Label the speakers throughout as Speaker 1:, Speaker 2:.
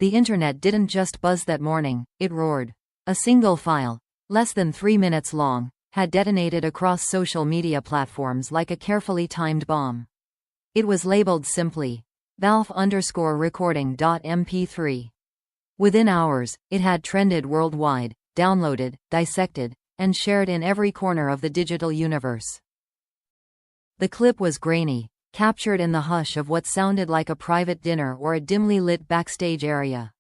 Speaker 1: The internet didn't just buzz that morning, it roared. A single file, less than 3 minutes long, had detonated across social media platforms like a carefully timed bomb. It was labeled simply, Balfe_recording.mp3. Within hours, it had trended worldwide, downloaded, dissected, and shared in every corner of the digital universe. The clip was grainy, captured in the hush of what sounded like a private dinner or a dimly lit backstage area.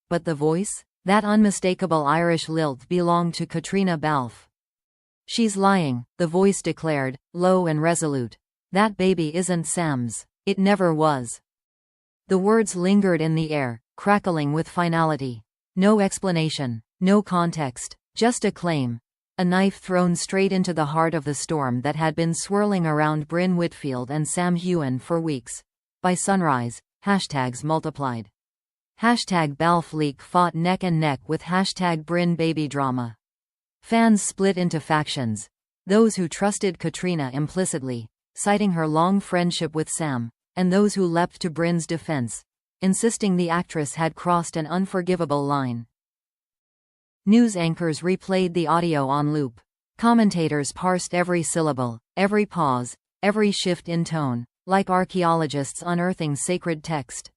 Speaker 1: But the voice? That unmistakable Irish lilt belonged to Caitríona Balfe. "She's lying," the voice declared, low and resolute. "That baby isn't Sam's. It never was." The words lingered in the air, crackling with finality. No explanation, no context, just a claim. A knife thrown straight into the heart of the storm that had been swirling around Brynn Whitfield and Sam Heughan for weeks. By sunrise, hashtags multiplied. Hashtag Balfe leak fought neck and neck with hashtag Brynn baby drama. Fans split into factions. Those who trusted Caitríona implicitly, citing her long friendship with Sam, and those who leapt to Brynn's defense, insisting the actress had crossed an unforgivable line. News anchors replayed the audio on loop. Commentators parsed every syllable, every pause, every shift in tone, like archaeologists unearthing sacred text.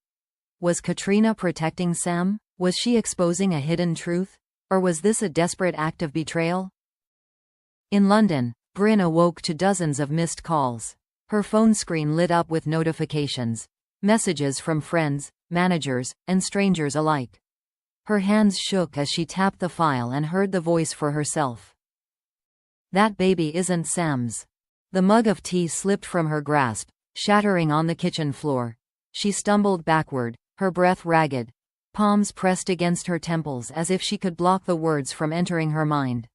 Speaker 1: Was Caitríona protecting Sam? Was she exposing a hidden truth? Or was this a desperate act of betrayal? In London, Brynn awoke to dozens of missed calls. Her phone screen lit up with notifications, messages from friends, managers, and strangers alike. Her hands shook as she tapped the file and heard the voice for herself. "That baby isn't Sam's." The mug of tea slipped from her grasp, shattering on the kitchen floor. She stumbled backward, her breath ragged, palms pressed against her temples as if she could block the words from entering her mind.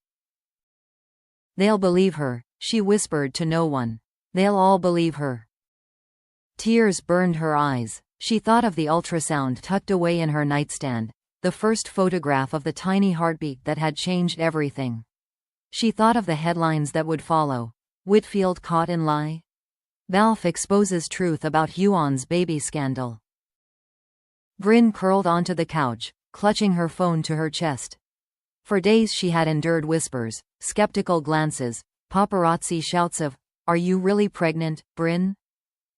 Speaker 1: "They'll believe her," she whispered to no one. "They'll all believe her." Tears burned her eyes. She thought of the ultrasound tucked away in her nightstand, the first photograph of the tiny heartbeat that had changed everything. She thought of the headlines that would follow. Whitfield caught in lie. Balfe exposes truth about Heughan's baby scandal. Brynn curled onto the couch, clutching her phone to her chest. For days she had endured whispers, skeptical glances, paparazzi shouts of, "Are you really pregnant, Brynn?"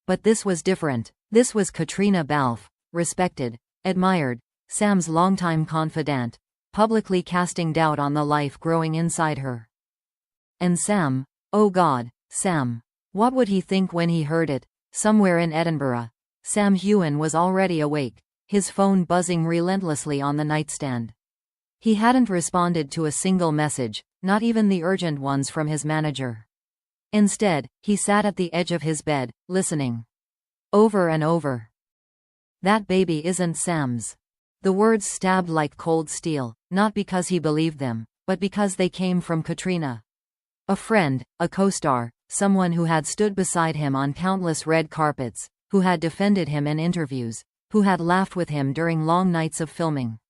Speaker 1: But this was different. This was Caitríona Balfe, respected, admired, Sam's longtime confidant, publicly casting doubt on the life growing inside her. And Sam, oh God, Sam. What would he think when he heard it? Somewhere in Edinburgh, Sam Heughan was already awake, his phone buzzing relentlessly on the nightstand. He hadn't responded to a single message, not even the urgent ones from his manager. Instead, he sat at the edge of his bed, listening. Over and over. "That baby isn't Sam's." The words stabbed like cold steel, not because he believed them, but because they came from Caitríona. A friend, a co-star, someone who had stood beside him on countless red carpets, who had defended him in interviews, who had laughed with him during long nights of filming.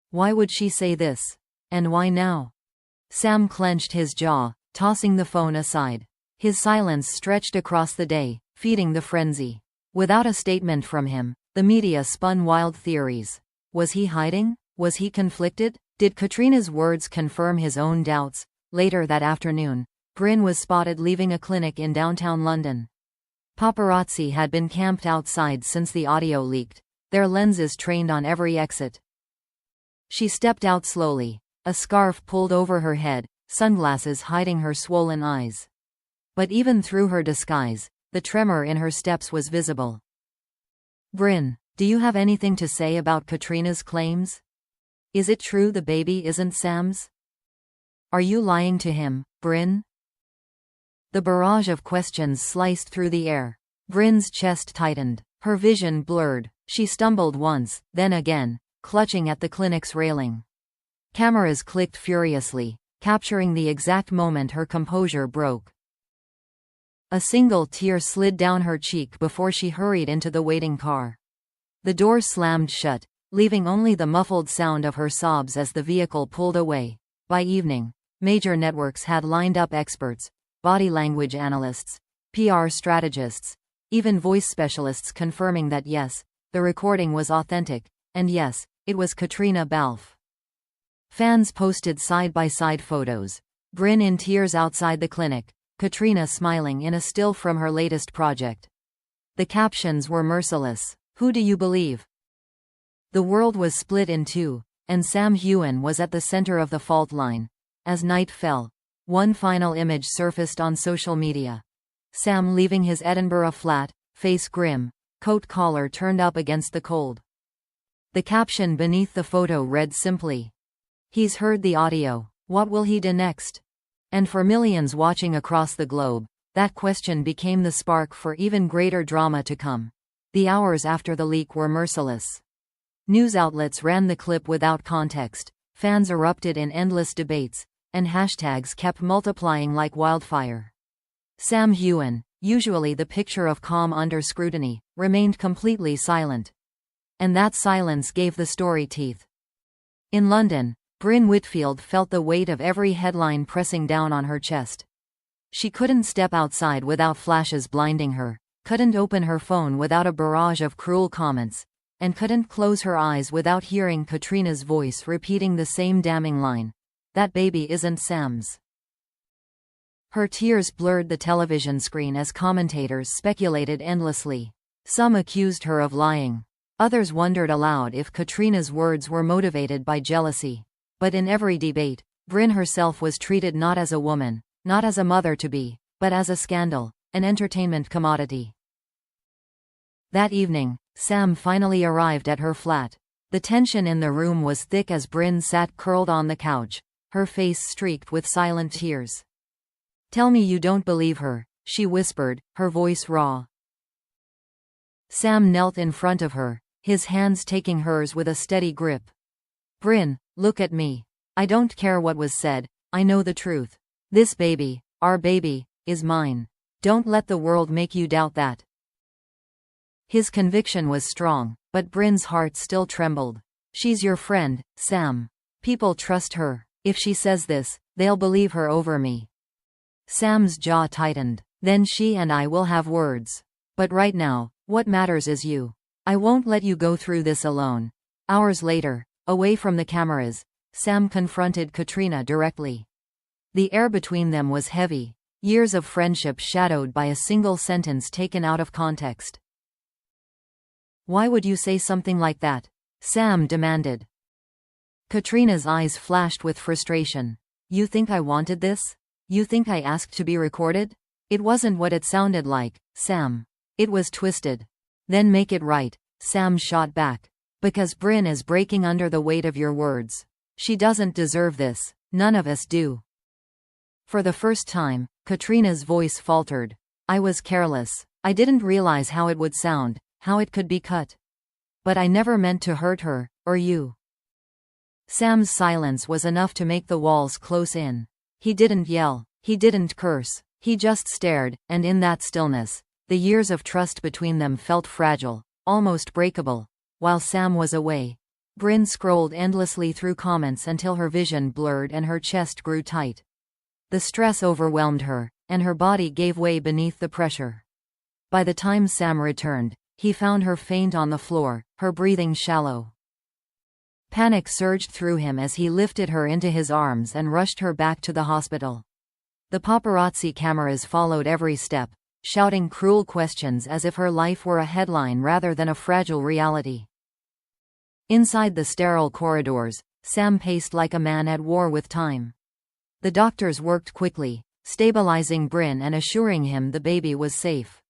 Speaker 1: Why would she say this? And why now? Sam clenched his jaw, tossing the phone aside. His silence stretched across the day, feeding the frenzy. Without a statement from him, the media spun wild theories. Was he hiding? Was he conflicted? Did Caitríona's words confirm his own doubts? Later that afternoon, Brynn was spotted leaving a clinic in downtown London. Paparazzi had been camped outside since the audio leaked, their lenses trained on every exit. She stepped out slowly, a scarf pulled over her head, sunglasses hiding her swollen eyes. But even through her disguise, the tremor in her steps was visible. "Brynn, do you have anything to say about Caitríona's claims? Is it true the baby isn't Sam's? Are you lying to him, Brynn?" The barrage of questions sliced through the air. Brynn's chest tightened, her vision blurred. She stumbled once, then again, clutching at the clinic's railing. Cameras clicked furiously, capturing the exact moment her composure broke. A single tear slid down her cheek before she hurried into the waiting car. The door slammed shut, leaving only the muffled sound of her sobs as the vehicle pulled away. By evening, major networks had lined up experts, body language analysts, PR strategists, even voice specialists confirming that yes, the recording was authentic, And yes, it was Caitríona Balfe. Fans posted side-by-side photos. Brynn in tears outside the clinic, Caitríona smiling in a still from her latest project. The captions were merciless. Who do you believe? The world was split in two, and Sam Heughan was at the center of the fault line. As night fell, one final image surfaced on social media. Sam leaving his Edinburgh flat, face grim, coat collar turned up against the cold. The caption beneath the photo read simply, "He's heard the audio. What will he do next?" And for millions watching across the globe, that question became the spark for even greater drama to come. The hours after the leak were merciless. News outlets ran the clip without context, fans erupted in endless debates, and hashtags kept multiplying like wildfire. Sam Heughan, usually the picture of calm under scrutiny, remained completely silent. And that silence gave the story teeth. In London, Brynn Whitfield felt the weight of every headline pressing down on her chest. She couldn't step outside without flashes blinding her, couldn't open her phone without a barrage of cruel comments, and couldn't close her eyes without hearing Caitríona's voice repeating the same damning line, "That baby isn't Sam's." Her tears blurred the television screen as commentators speculated endlessly. Some accused her of lying. Others wondered aloud if Caitríona's words were motivated by jealousy. But in every debate, Brynn herself was treated not as a woman, not as a mother-to-be, but as a scandal, an entertainment commodity. That evening, Sam finally arrived at her flat. The tension in the room was thick as Brynn sat curled on the couch, her face streaked with silent tears. "Tell me you don't believe her," she whispered, her voice raw. Sam knelt in front of her, his hands taking hers with a steady grip. "Brynn, look at me. I don't care what was said, I know the truth. This baby, our baby, is mine. Don't let the world make you doubt that." His conviction was strong, but Brynn's heart still trembled. "She's your friend, Sam. People trust her. If she says this, they'll believe her over me." Sam's jaw tightened. "Then she and I will have words. But right now, what matters is you. I won't let you go through this alone." Hours later, away from the cameras, Sam confronted Caitríona directly. The air between them was heavy, years of friendship shadowed by a single sentence taken out of context. "Why would you say something like that?" Sam demanded. Caitríona's eyes flashed with frustration. "You think I wanted this? You think I asked to be recorded?" "It wasn't what it sounded like, Sam. It was twisted." "Then make it right," Sam shot back. "Because Brynn is breaking under the weight of your words. She doesn't deserve this. None of us do." For the first time, Caitríona's voice faltered. "I was careless. I didn't realize how it would sound, how it could be cut. But I never meant to hurt her, or you." Sam's silence was enough to make the walls close in. He didn't yell, he didn't curse, he just stared, and in that stillness, the years of trust between them felt fragile, almost breakable. While Sam was away, Brynn scrolled endlessly through comments until her vision blurred and her chest grew tight. The stress overwhelmed her, and her body gave way beneath the pressure. By the time Sam returned, he found her faint on the floor, her breathing shallow. Panic surged through him as he lifted her into his arms and rushed her back to the hospital. The paparazzi cameras followed every step, shouting cruel questions as if her life were a headline rather than a fragile reality. Inside the sterile corridors, Sam paced like a man at war with time. The doctors worked quickly, stabilizing Brynn and assuring him the baby was safe.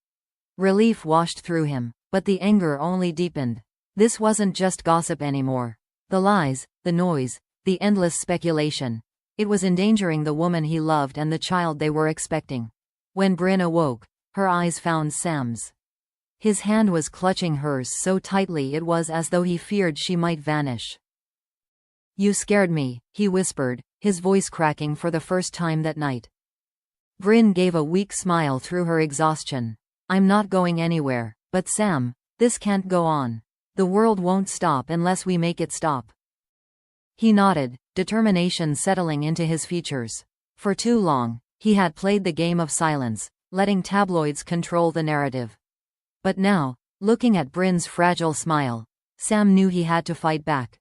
Speaker 1: Relief washed through him, but the anger only deepened. This wasn't just gossip anymore. The lies, the noise, the endless speculation. It was endangering the woman he loved and the child they were expecting. When Brynn awoke, her eyes found Sam's. His hand was clutching hers so tightly it was as though he feared she might vanish. "You scared me," he whispered, his voice cracking for the first time that night. Brynn gave a weak smile through her exhaustion. "I'm not going anywhere, but Sam, this can't go on. The world won't stop unless we make it stop." He nodded, determination settling into his features. For too long, he had played the game of silence, letting tabloids control the narrative. But now, looking at Brynn's fragile smile, Sam knew he had to fight back.